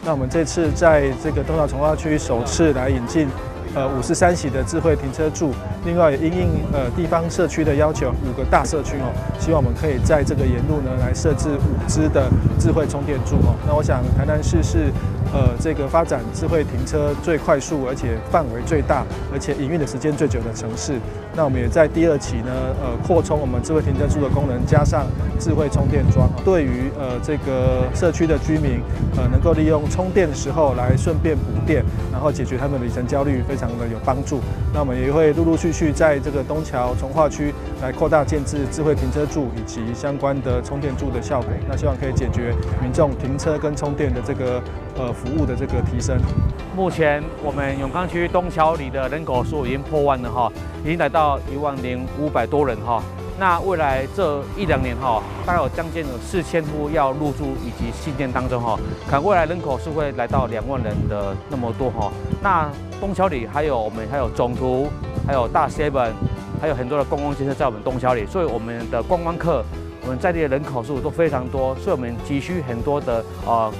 那我们这次在这个东桥重划区首次来引进53席的智慧停车柱，另外也因应地方社区的要求，5个大社区希望我们可以在这个沿路呢来设置5支的智慧充电柱那我想台南市是这个发展智慧停车最快速，而且范围最大，而且营运的时间最久的城市。那我们也在第2期呢扩充我们智慧停车柱的功能，加上智慧充电桩，对于这个社区的居民能够利用充电的时候来顺便补电，然后解决他们的里程焦虑，非常的有帮助。那我们也会陆陆续续在这个东桥重划区来扩大建置智慧停车柱以及相关的充电柱的效果。那希望可以解决民众停车跟充电的这个服务的这个提升。目前我们永康区东桥里的人口数已经破万了已经来到10500多人那未来这1-2年大概有将近4000户要入住以及新建当中可能未来人口是会来到2万人的那么多那东桥里还有总图，还有大 7， 还有很多的公共建设在我们东桥里，所以我们的观光客，我们在地的人口数都非常多，所以我们急需很多的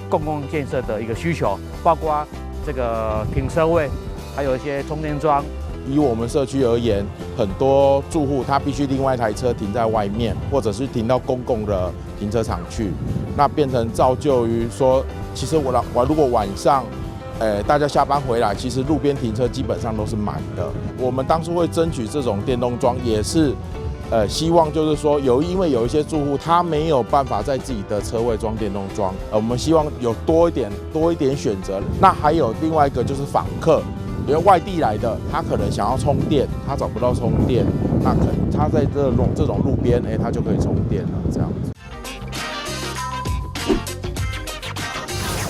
公共建设的一个需求，包括这个停车位，还有一些充电桩。以我们社区而言，很多住户他必须另外一台车停在外面，或者是停到公共的停车场去，那变成造就于说，其实我如果晚上，大家下班回来，其实路边停车基本上都是满的。我们当初会争取这种电动桩，也是，希望就是说因为有一些住户他没有办法在自己的车位装电动桩，我们希望有多一点选择。那还有另外一个就是访客。因为外地来的，他可能想要充电，他找不到充电，那可能他在这种路边，他就可以充电了，这样子。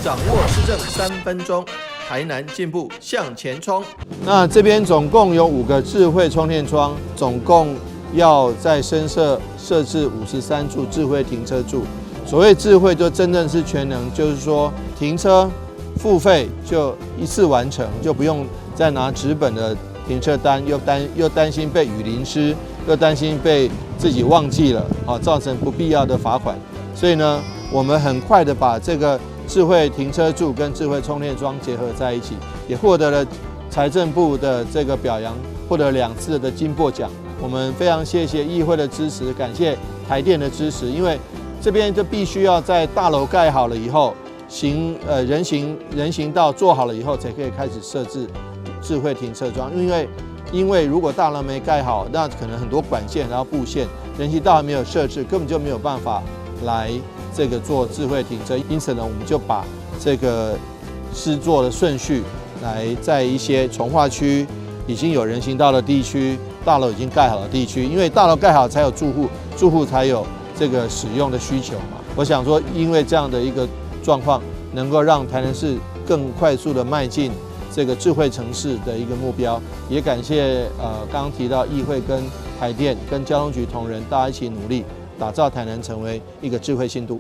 掌握市政3分钟，台南进步向前冲。那这边总共有5个智慧充电桩，总共要在深设置53处智慧停车柱。所谓智慧，就真正是全能，就是说停车付费就一次完成，就不用再拿纸本的停车单，又担心被雨淋湿，又担心被自己忘记了，造成不必要的罚款。所以呢，我们很快的把这个智慧停车柱跟智慧充电桩结合在一起，也获得了财政部的这个表扬，获得2次的金擘奖。我们非常谢谢议会的支持，感谢台电的支持，因为这边就必须要在大楼盖好了以后，人行道做好了以后，才可以开始设置智慧停车桩。因为如果大楼没盖好，那可能很多管线然后布线，人行道还没有设置，根本就没有办法来这个做智慧停车。因此呢，我们就把这个施作的顺序来在一些重划区已经有人行道的地区，大楼已经盖好的地区，因为大楼盖好才有住户，住户才有这个使用的需求嘛。我想说，因为这样的一个状况，能够让台南市更快速的迈进这个智慧城市的一个目标，也感谢刚刚提到议会跟台电跟交通局同仁，大家一起努力，打造台南成为一个智慧新都。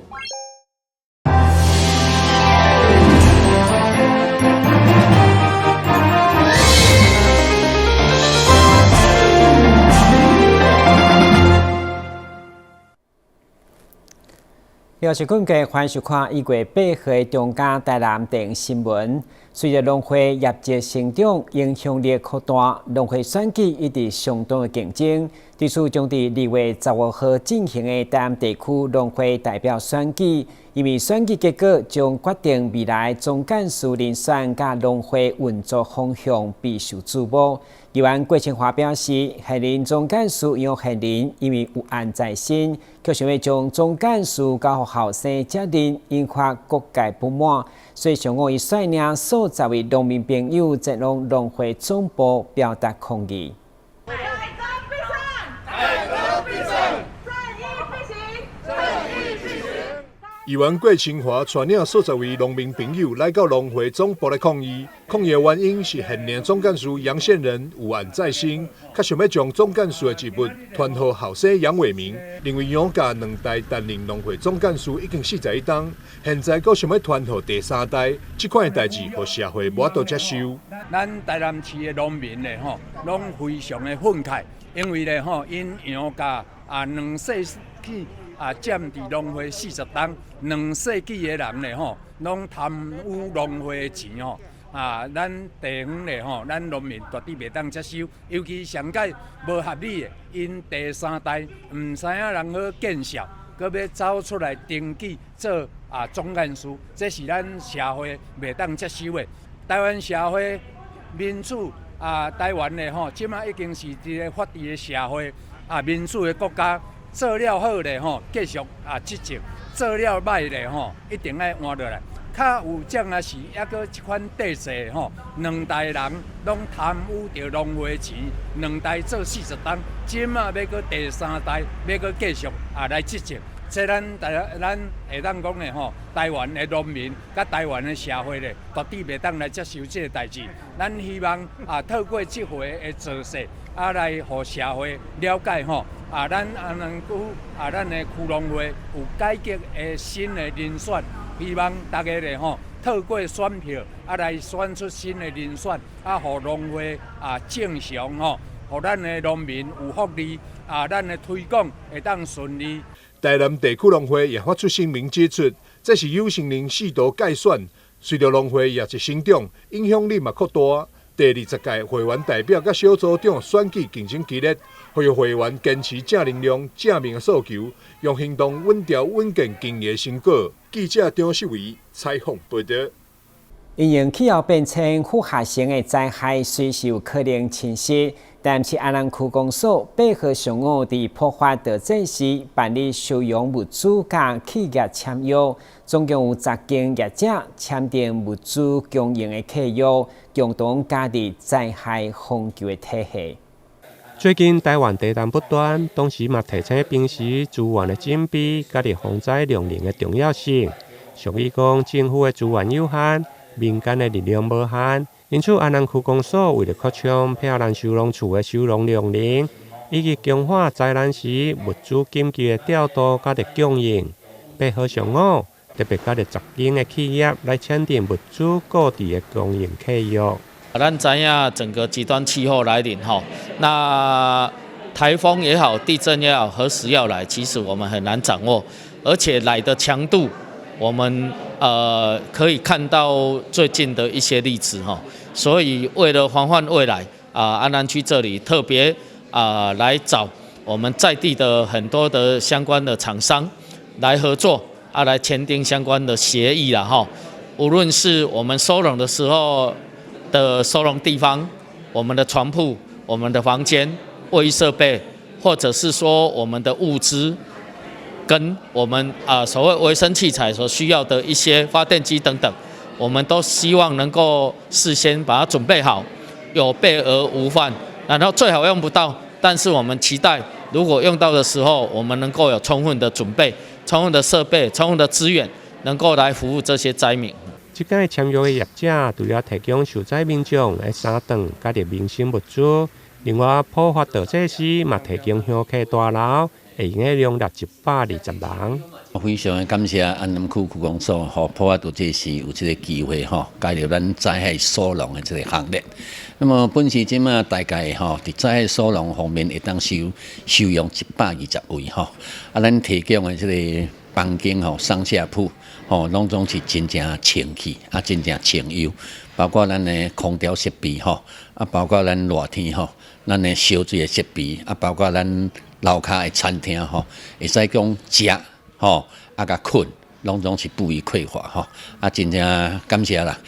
又是今个欢收看1月8号的中嘉台南电新闻。随着农会业绩成长，影响力扩大，农会选举一直相当的竞争。这次将在2月15号进行的台南地区农会代表选举，因为选举结果将决定未来总干事人选甲农会运作方向，备受瞩目。议员郭清华表示，现任总干事杨宪林因为有案在身，却想要将总干事交予后生接任，引发各界不满。所以上午伊率领数10位农民朋友前往农会总部表达抗议。议员郭清华带领数10位农民朋友来到农会总部来抗议。抗议的原因是现任总干事杨宪仁有案在身，却想要将总干事的职务传予后生杨伟明。认为杨家2代担任农会总干事已经41档，现在佫想要传予第3代，这款的代志，互社会无法度接受。咱台南市的农民咧拢非常的愤慨，因为因杨家2世纪占伫农会40档，2世纪的人咧吼，拢贪污农会的钱吼。咱地方咧吼，咱农民绝对袂当接受，尤其上届无合理的，因第3代唔知影人好见效，搁要走出来登记做总干事，这是咱社会袂当接受的。台湾社会民主台湾咧吼，即马已经是一个法治的社会民主的国家。做了好咧吼，继续执政；做了歹咧吼，一定爱换落来。较有种是抑搁一款体制吼，2代人拢贪污着农会钱，2代做40档，即马要搁第3代要搁继续来执政。这咱会当讲咧吼，台湾的农民甲台湾的社会咧，绝对袂当来接受这个代志。咱希望透过这回的做势，来互社会了解吼，咱安南区咱的区农会有改革的新的人选，希望大家咧吼，透过选票来选出新的人选，互农会正常吼，互咱的农民有福利，咱的推广会当顺利。台南地区农会也发出声明指出，这是有成年4度改选，随着农会业绩成长，影响力嘛扩大。第20届会员代表甲小组长选举竞争激烈，呼吁会员坚持正能量、正面的诉求，用行动稳调稳健经营成果。记者张秀维采访报道。因应气候变迁复合型的灾害随时有可能侵袭，但是安南区公所配合上午伫破坏地震时办理收容物资甲企业签约，总共有10间业者签订物资供应的契约，共同加入灾害防救的体系。最近台湾地震不断，同时嘛提醒平时资源的紧闭，甲伫防灾量能的重要性。俗语讲，政府的资源有限，民间的力量无限，因此安南区公所为了扩充配合咱收容处的收容量能，以及强化灾难时物资紧急的调度甲的供应，配合上午特别甲10间的企业来签订物资各地的供应契约。咱知影整个极端气候来临吼，那台风也好，地震也好，何时要来，其实我们很难掌握，而且来的强度，我们可以看到最近的一些例子哈，所以为了防范未来安南区这里特别来找我们在地的很多的相关的厂商来合作来签订相关的协议啦哈，无论是我们收容的时候的收容地方，我们的床铺、我们的房间、卫浴设备，或者是说我们的物资，跟我们所谓维生器材所需要的一些发电机等等，我们都希望能够事先把它准备好，有备而无患。然后最好用不到，但是我们期待如果用到的时候，我们能够有充分的准备、充分的设备、充分的资源，能够来服务这些灾民。即届签约的业者，除了提供受灾民众的3顿加入民生物资，另外破发地震时，嘛提供乡客大楼，会用的容纳120人。非常感谢安南区区公所和破发地震时有这个机会加入咱灾害收容的这个行列。那么本时即马大概伫灾害收容方面会当收容120位咱提供的这个房间上下铺拢总是真正清气真正清幽，包括咱的空调设备包括咱热天咱的烧水的设备包括咱楼骹的餐厅会使讲食甲困拢总是不予匮乏真正感谢啦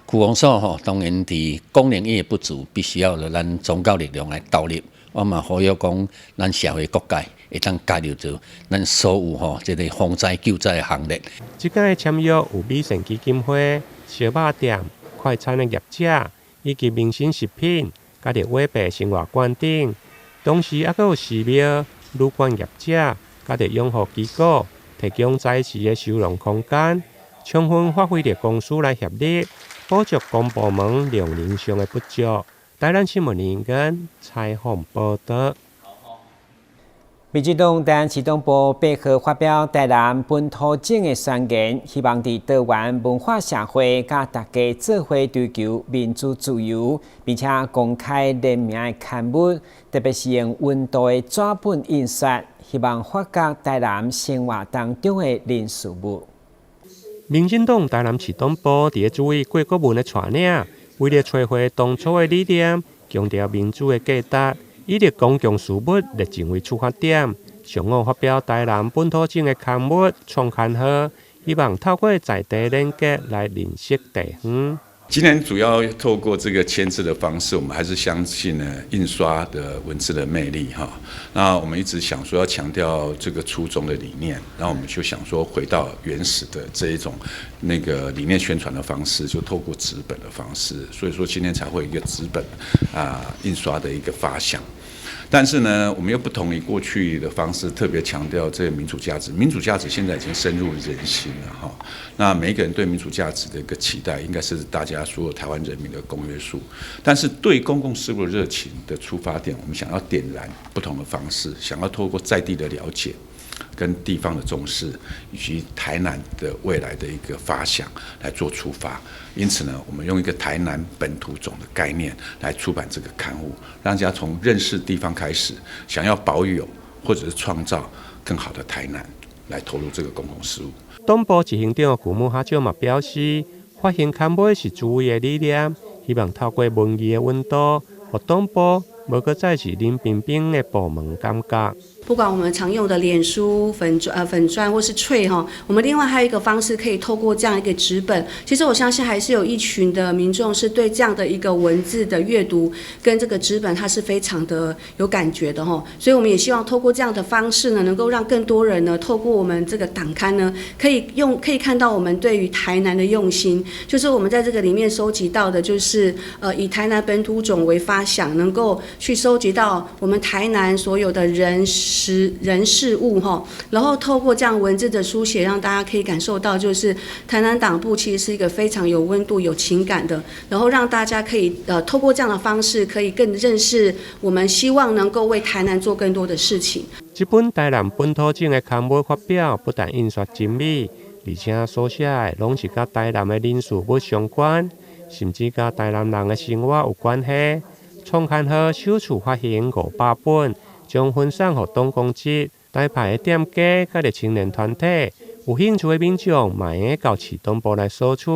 区公所当然伫功能业不足，必须要咱宗教力量来投入。我嘛呼吁讲，咱社会各界会当加入到咱所有这个防灾救灾的行列。即届签约有美善基金会、小肉店、快餐的业者，以及民生食品、甲伫尾白生活馆等，同时还有寺庙、旅馆业者，甲伫养护机构提供在时的收容空间，充分发挥着公司来协力，补足公部门量能上的不足。台南新闻人员采访报道。民进党台南市党部8号发表台南本土证的宣言，希望伫台湾文化社会甲大家做伙追求民主自由，并且公开联名的刊物，特别是用温度的纸本印刷，希望发掘台南生活当中的人事物。民进党台南市党部伫注意郭国文的带领，为了找回当初的理念，强调民主的价值。以立公共事务来成为出发点，上午发表台南本土证的刊物创刊号，希望透过在地连结来认识地方。今天主要透过这个签字的方式，我们还是相信呢印刷的文字的魅力哈。那我们一直想说要强调这个初衷的理念，然后我们就想说回到原始的这一种那个理念宣传的方式，就透过纸本的方式，所以说今天才会有一个纸本印刷的一个发想。但是呢，我们又不同于过去的方式，特别强调这个民主价值。民主价值现在已经深入人心了哈。那每一个人对民主价值的一个期待，应该是大家所有台湾人民的公约数。但是对公共事务的热情的出发点，我们想要点燃不同的方式，想要透过在地的了解，跟地方的重视，以及台南的未来的一个发想来做出发。因此呢，我们用一个台南本土种的概念来出版这个刊物，让大家从认识地方开始，想要保有或者是创造更好的台南，来投入这个公共事务。党部执行长古木哈少嘛表示，发行刊物是主委的理念，希望透过文艺的温度，让党部无搁再是冷冰冰的部门感觉。不管我们常用的脸书、粉专或是脆哈，我们另外还有一个方式可以透过这样一个纸本。其实我相信还是有一群的民众是对这样的一个文字的阅读跟这个纸本它是非常的有感觉的哈，所以我们也希望透过这样的方式呢，能够让更多人呢，透过我们这个党刊呢，可以看到我们对于台南的用心，就是我们在这个里面收集到的，就是以台南本土种为发想，能够去收集到我们台南所有的人事物哈，然后透过这样文字的书写，让大家可以感受到，就是台南党部其实是一个非常有温度、有情感的，然后让大家可以透过这样的方式，可以更认识我们希望能够为台南做更多的事情。这本台南本土证的刊物发表，不但印刷精美，而且所写的拢是甲台南的人事物相关，甚至甲台南人的生活有关系。创刊号首次发行500本。将分散给党公职、台派的店家、甲个青年团体，有兴趣的民众，嘛会到市党部来索取，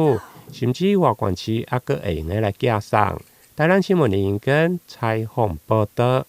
甚至外县市也阁会用来寄送。台南新闻林根采访报道。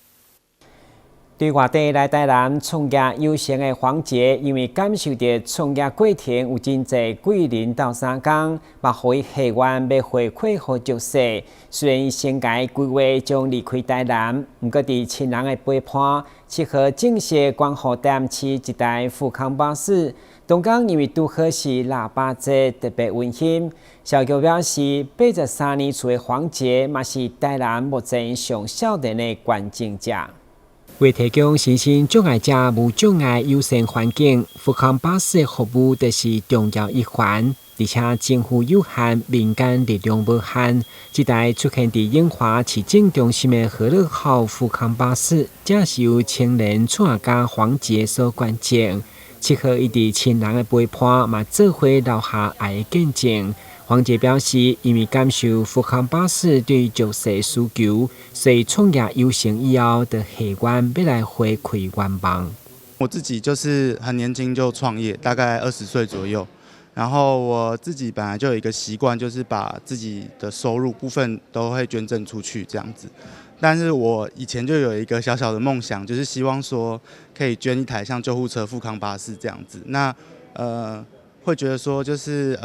对外地来台南创业有成的黄杰，因为感受到创业过程有真侪贵人斗相共，嘛互伊希望要回馈予弱势。虽然伊先家规划将离开台南，毋过伫亲人的陪伴，7号正式关予台南市一台富康巴士。东港因为拄好是腊八节，特别温馨。消局表示，83年厝的黄杰嘛是台南目前上少年的关键者。为提供身心障碍者无障碍优先环境，富康巴士的服务就是重要一环。而且政府有限，民间力量无限。这台出现伫永华市政中心的和乐号富康巴士，正是由青年创业家黄杰所关键。7号伊伫亲人的陪伴，嘛做伙留下爱的见证。黄杰表示，因为感受富康巴士对弱势需求，所以创业有成以后，就希望要来回馈愿望。我自己就是很年轻就创业，大概20岁左右。然后我自己本来就有一个习惯，就是把自己的收入部分都会捐赠出去这样子。但是我以前就有一个小小的梦想，就是希望说可以捐一台像救护车、富康巴士这样子。那会觉得说，就是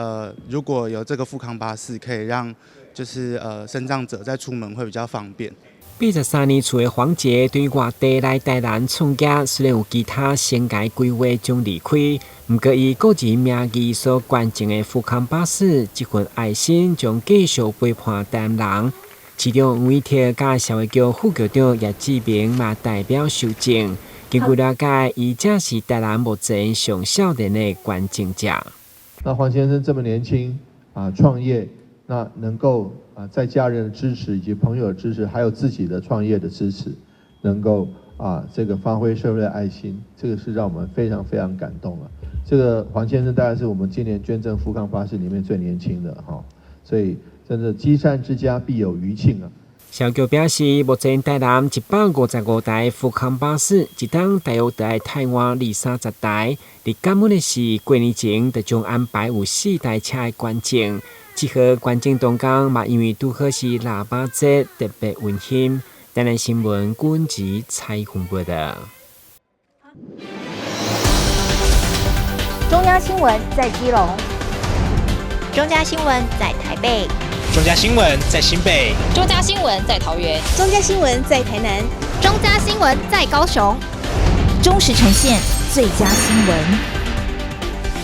如果有这个富康巴士，可以让就是身障者在出门会比较方便。83年厝的黄杰对外地来台南创业，虽然有其他先界规划将离开，不过伊个人名义所关键的富康巴士，这份爱心将继续陪伴台南人。市长吴依婷甲社会局副局长叶志明嘛代表受证。根据了解，伊正是台南目前上少年的关键者。那黄先生这么年轻创业，那能够在家人的支持以及朋友的支持，还有自己的创业的支持，能够这个发挥社会的爱心，这个是让我们非常非常感动了。这个黄先生大概是我们今年捐赠富康巴士里面最年轻的哈，所以真的积善之家必有余庆啊。消局表示，目前台南155台富康巴士，一天大约在台湾20-30台。而感恩的是，过年前就将安排有4台车的观景。这号观景当天嘛，因为拄好是腊八节，特别温馨。台南新闻军籍采访报道。中央新闻在基隆，中嘉新闻在台北，中嘉新闻在新北，中嘉新闻在桃园，中嘉新闻在台南，中嘉新闻在高雄，忠实呈现最佳新闻。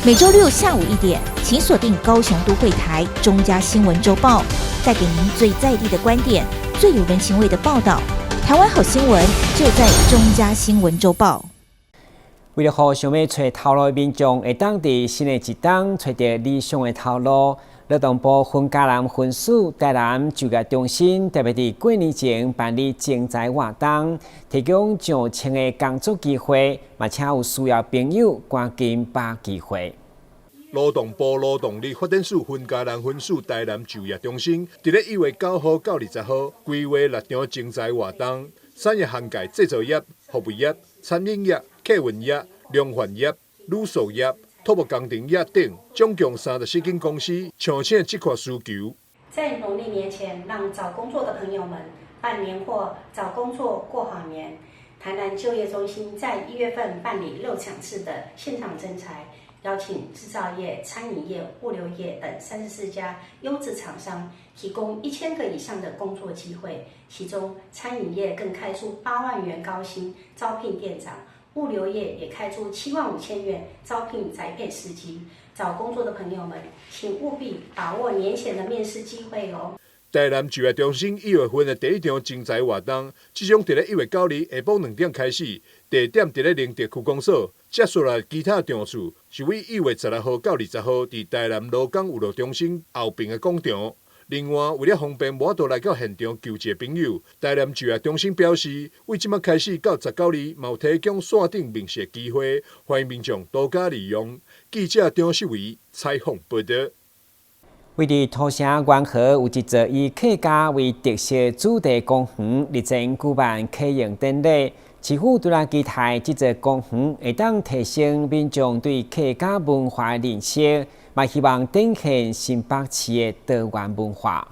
每周六下午1点，请锁定高雄都会台中嘉新闻周报，带给您最在地的观点，最有人情味的报道。台湾好新闻就在中嘉新闻周报。为了让想要找头路的民众会当伫新的一档找到理想的头路，劳动部分家南分署台南就业中心特别伫过年前办理征才活动，提供上千个工作机会，嘛请有需要朋友赶紧把机会。劳动部劳动力发展署分家南分署台南就业中心，伫咧1月9号到20号，规划6场征才活动，产业涵盖制造业、服务业、餐饮业、客运业、量贩业、旅宿业、土木工程业等，总共34间公司抢请这块需求。在农历年前，让找工作的朋友们办年货、找工作过好年。台南就业中心在1月份办理6场次的现场征才。邀请制造业、餐饮业、物流业等34家优质厂商，提供1000个以上的工作机会。其中，餐饮业更开出8万元高薪招聘店长，物流业也开出7万5千元招聘宅配司机。找工作的朋友们，请务必把握年前的面试机会哦。台南就业中心1月份的第1场征才活动，即将伫咧1月9日下晡2点开始，地点伫咧宁德区公所。接下来其他场次是为1月16号到20号，伫台南罗岗娱乐中心后边的广场。另外，为了方便无法度来到现场求职的朋友，台南就业中心表示，为即麦开始到19日，有提供线顶面试机会，欢迎民众多加利用。记者张世伟采访报道。位于土城元和有一座以客家为特色主题公园，日前举办启用典礼。市府突然期待这座公园会当提升民众对客家文化的认识，嘛希望展现新北市的多元文化。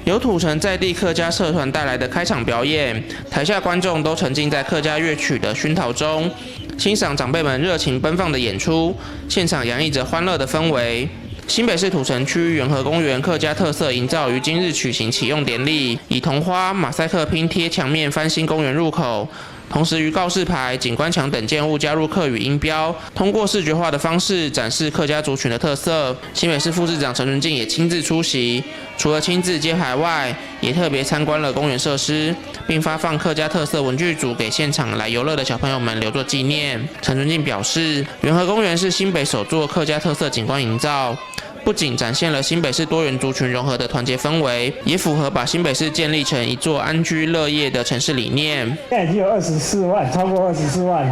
由土城在地客家社团带来的开场表演，台下观众都沉浸在客家乐曲的熏陶中，欣赏长辈们热情奔放的演出，现场洋溢着欢乐的氛围。新北市土城区元和公园客家特色营造于今日举行启用典礼，以桐花、马赛克拼贴墙面翻新公园入口，同时于告示牌、景观墙等建物加入客语音标，通过视觉化的方式展示客家族群的特色。新北市副市长陈纯进也亲自出席，除了亲自揭牌外，也特别参观了公园设施，并发放客家特色文具组给现场来游乐的小朋友们留作纪念。陈纯进表示，元和公园是新北首座客家特色景观营造，不仅展现了新北市多元族群融合的团结氛围，也符合把新北市建立成一座安居乐业的城市理念。现在已经有24万，超过24万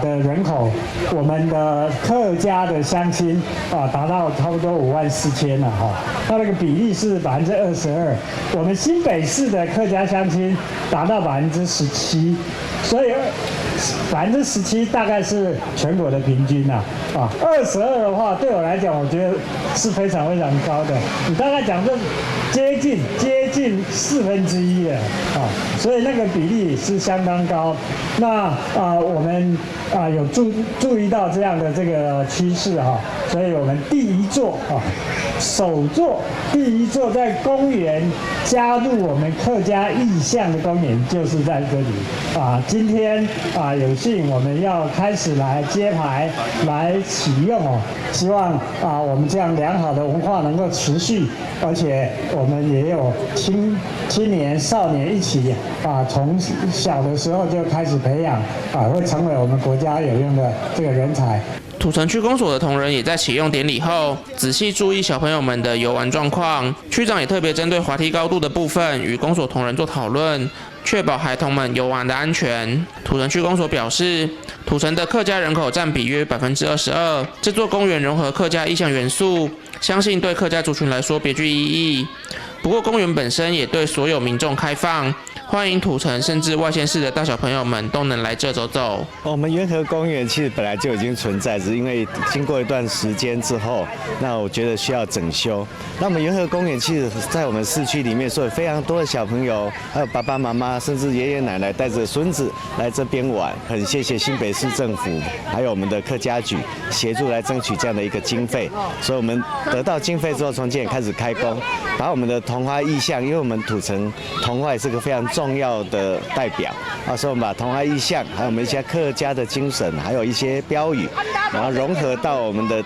的人口，我们的客家的乡亲达到差不多54000了它那个比例是22%，我们新北市的客家乡亲达到17%，所以17%大概是全国的平均22的话，对我来讲，我觉得是非常非常高的。你大概讲这接近1/4了所以那个比例是相当高。那我们有注意到这样的这个趋势所以我们首座第一座在公园加入我们客家意象的公园就是在这里今天有幸我们要开始来揭牌来启用希望我们这样良好的文化能够持续，而且我们也有青年少年一起从小的时候就开始培养会成为我们国家有用的这个人才。土城区公所的同仁也在启用典礼后，仔细注意小朋友们的游玩状况。区长也特别针对滑梯高度的部分与公所同仁做讨论，确保孩童们游玩的安全。土城区公所表示，土城的客家人口占比约22%，这座公园融合客家意象元素，相信对客家族群来说别具意义。不过公园本身也对所有民众开放，欢迎土城甚至外县市的大小朋友们都能来这走走。我们元和公园其实本来就已经存在，只是因为经过一段时间之后，那我觉得需要整修。那我们元和公园其实在我们市区里面，所以非常多的小朋友，还有爸爸妈妈，甚至爷爷奶奶带着孙子来这边玩。很谢谢新北市政府，还有我们的客家局协助来争取这样的一个经费，所以我们得到经费之后，从今年开始开工，把我们的桐花意象，因为我们土城桐花也是个非常重要的代表啊，所以我们把桐花意象，还有我们一些客家的精神，还有一些标语，然后融合到我们的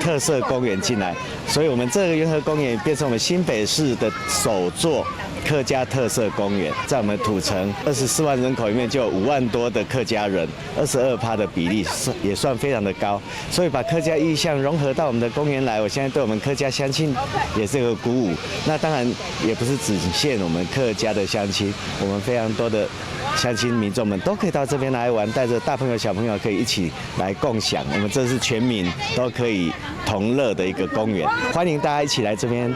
特色公园进来，所以我们这个元和公园变成我们新北市的首座客家特色公园。在我们土城24万人口里面，就有5万多的客家人，22%的比例也算非常的高，所以把客家意象融合到我们的公园来，我现在对我们客家乡亲也是个鼓舞。那当然也不是只限我们客家的乡亲，我们非常多的乡亲民众们都可以到这边来玩，带着大朋友小朋友可以一起来共享，我们这是全民都可以同乐的一个公园，欢迎大家一起来这边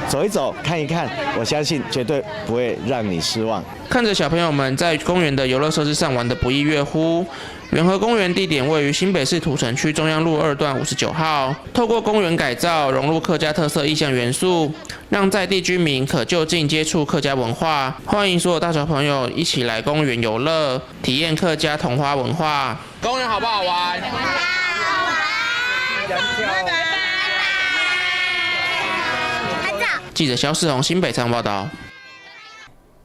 走一走看一看，我相信绝对不会让你失望。看着小朋友们在公园的游乐设施上玩得不亦乐乎，元和公园地点位于新北市土城区中央路2段59号，透过公园改造，融入客家特色意象元素，让在地居民可就近接触客家文化。欢迎所有大小朋友一起来公园游乐，体验客家桐花文化。公园好不好玩？好玩。记者肖世宏新北采访报道。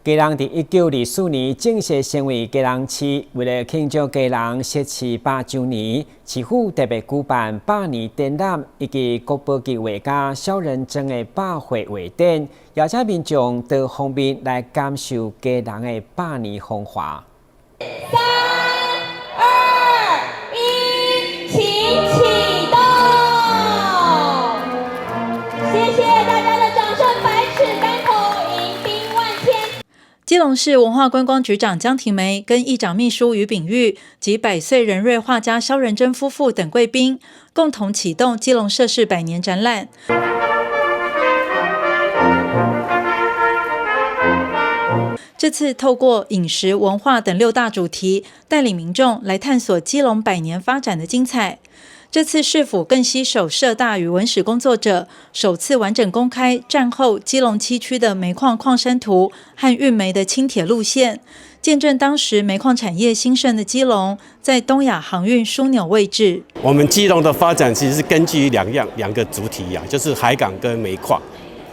基隆在1924年正式成为基隆市，为了庆祝基隆设市100周年，市府特别举办100年展览以及国宝级画家萧仁珍的100岁画展，邀请民众到方面来感受基隆的100年风华。3、2、1，请启动！谢谢大家的掌声，百尺竿头，迎宾万千。基隆市文化观光局长江庭梅跟议长秘书于炳玉及100岁人瑞画家萧仁珍夫妇等贵宾，共同启动基隆设市100年展览。这次透过饮食、文化等6大主题，带领民众来探索基隆100年发展的精彩。这次市府更携手社大与文史工作者，首次完整公开战后基隆7区的煤矿矿山图和运煤的轻铁路线，见证当时煤矿产业兴盛的基隆在东亚航运枢纽位置。我们基隆的发展其实是根据两个主体啊，就是海港跟煤矿。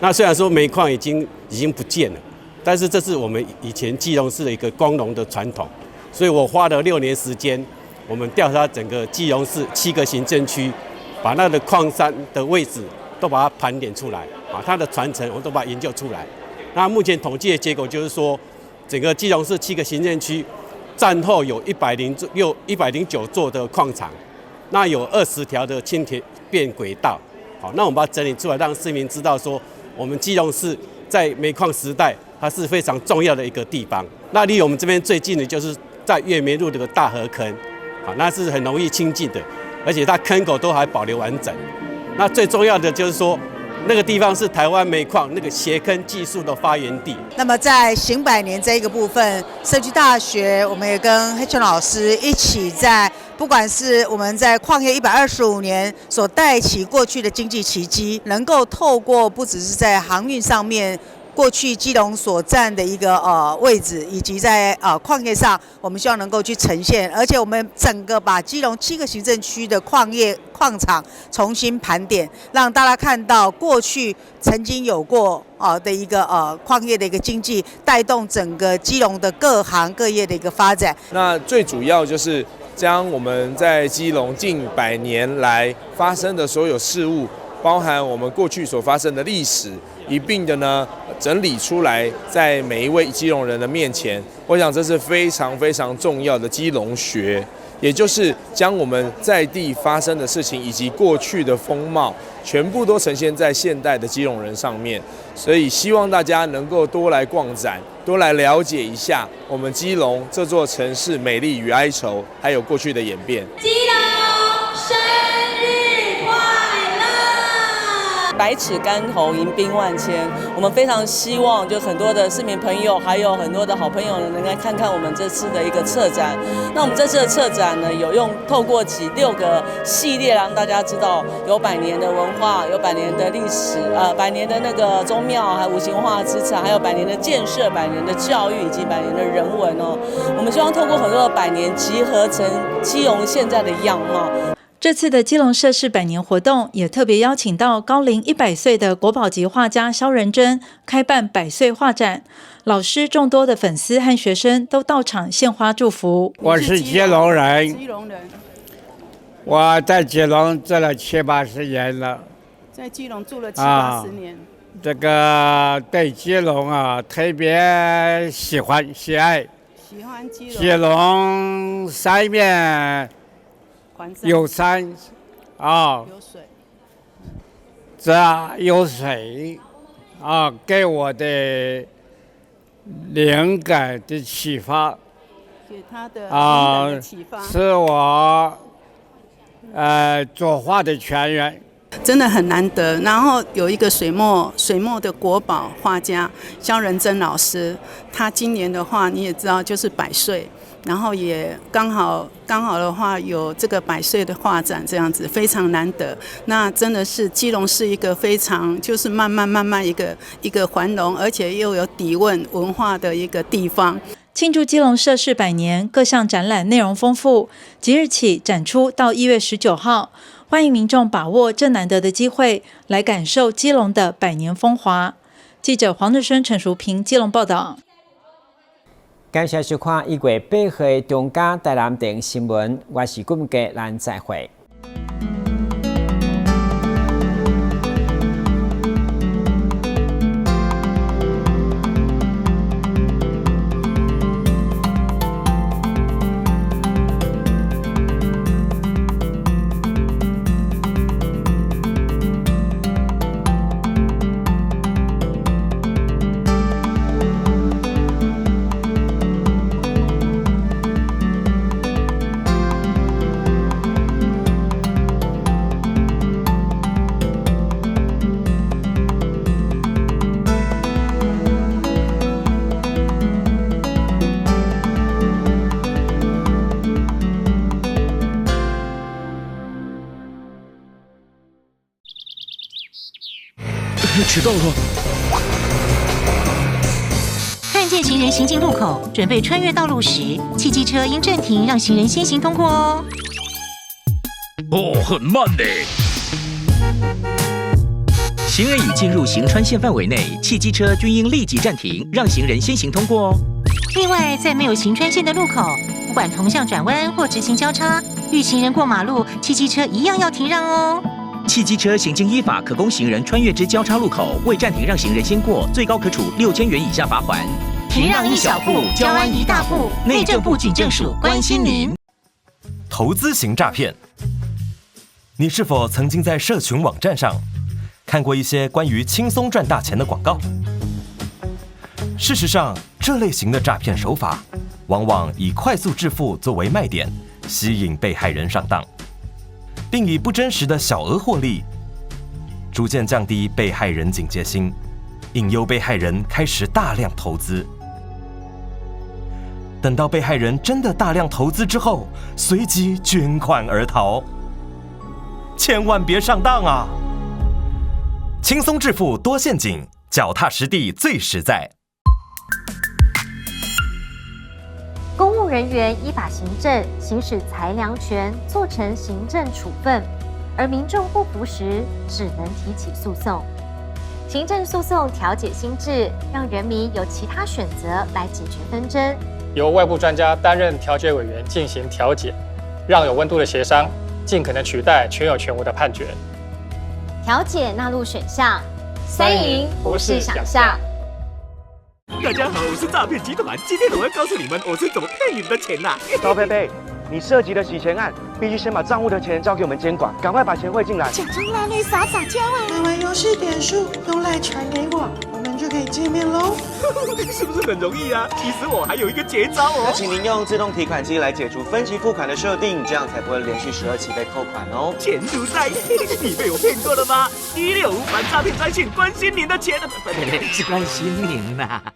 那虽然说煤矿已经不见了，但是这是我们以前基隆市的一个光荣的传统，所以我花了6年时间，我们调查整个基隆市7个行政区，把那个矿山的位置都把它盘点出来啊，它的传承我们都把它研究出来。那目前统计的结果就是说，整个基隆市7个行政区，战后有109座的矿场，那有20条的轻铁变轨道。好，那我们把它整理出来，让市民知道说，我们基隆市在煤矿时代，它是非常重要的一个地方。那离我们这边最近的就是在月梅路这个大河坑，好，那是很容易亲近的，而且它坑口都还保留完整。那最重要的就是说，那个地方是台湾煤矿那个斜坑技术的发源地。那么在行100年这一个部分，社区大学我们也跟黑泉老师一起在，不管是我们在矿业125年所带起过去的经济奇迹，能够透过不只是在航运上面，过去基隆所占的一个位置，以及在矿业上，我们希望能够去呈现，而且我们整个把基隆7个行政区的矿场重新盘点，让大家看到过去曾经有过的一个矿业的一个经济，带动整个基隆的各行各业的一个发展。那最主要就是将我们在基隆近100年来发生的所有事物，包含我们过去所发生的历史，一并的呢整理出来，在每一位基隆人的面前。我想这是非常非常重要的基隆学，也就是将我们在地发生的事情以及过去的风貌，全部都呈现在现代的基隆人上面。所以希望大家能够多来逛展，多来了解一下我们基隆这座城市美丽与哀愁，还有过去的演变。基隆生日快乐！百尺竿头，迎宾万千。我们非常希望，就很多的市民朋友，还有很多的好朋友能来看看我们这次的一个策展。那我们这次的策展呢，有透过6个系列，让大家知道有100年的文化，有100年的历史，100年的那个宗庙，还有无形文化资产，还有100年的建设、100年的教育以及100年的人文哦。我们希望透过很多的100年，集合成基隆现在的样貌。这次的基隆社事100年活动，也特别邀请到高龄100岁的国宝级画家萧仁珍开办100岁画展，老师众多的粉丝和学生都到场献花祝福。我是基隆人，我在基隆住了7、80年了，在基隆住了7、80年。这个对基隆啊特别喜爱，喜欢基隆。基隆三面有山啊，有水，这有水啊，给我的灵感的启发，给他的灵感的启发，是我作画的泉源。真的很难得，然后有一个水墨的国宝画家萧仁珍老师，他今年的话你也知道就是100岁，然后也刚好的话有这个100岁的画展，这样子非常难得。那真的是基隆是一个非常就是慢慢一个繁荣，而且又有底蕴文化的一个地方。庆祝基隆社事100年，各项展览内容丰富，即日起展出到1月19号。欢迎民众把握这难得的机会，来感受基隆的100年风华。记者黄日升、陈淑平基隆报道。感谢收看1月8号的中嘉台南电新闻，我是顾文杰，咱再会。迟到了。看见行人行进路口，准备穿越道路时，汽机车应暂停，让行人先行通过哦。哦，很慢呢。行人已进入行穿线范围内，汽机车均应立即暂停，让行人先行通过哦。另外，在没有行穿线的路口，不管同向转弯或直行交叉，遇行人过马路，汽机车一样要停让哦。汽机车行经依法可供行人穿越之交叉路口，未暂停让行人先过，最高可处6000元以下罚款。停让一小步，交安一大步。内政部警政署关心您。投资型诈骗，你是否曾经在社群网站上看过一些关于轻松赚大钱的广告？事实上，这类型的诈骗手法往往以快速致富作为卖点，吸引被害人上当，并以不真实的小额获利，逐渐降低被害人警戒心，引诱被害人开始大量投资。等到被害人真的大量投资之后，随即卷款而逃。千万别上当啊！轻松致富多陷阱，脚踏实地最实在。公务人员依法行政，行使裁量权，做成行政处分，而民众不服时，只能提起诉讼。行政诉讼调解心智，让人民有其他选择来解决纷争。由外部专家担任调解委员进行调解，让有温度的协商尽可能取代全有全无的判决。调解纳入选项，3赢不是想象。大家好，我是诈骗集团，今天我要告诉你们我是怎么骗你们的钱啦。高佩佩，你涉及的洗钱案，必须先把账户的钱交给我们监管，赶快把钱汇进来。假装让你撒娇啊！买完游戏点数用赖传给我，我们就可以见面喽。是不是很容易啊？其实我还有一个绝招哦。那请您用自动提款机来解除分期付款的设定，这样才不会连续12期被扣款哦。钱如在，你被我骗过了吗？16无反诈骗专线关心您的钱，不是关心您呐。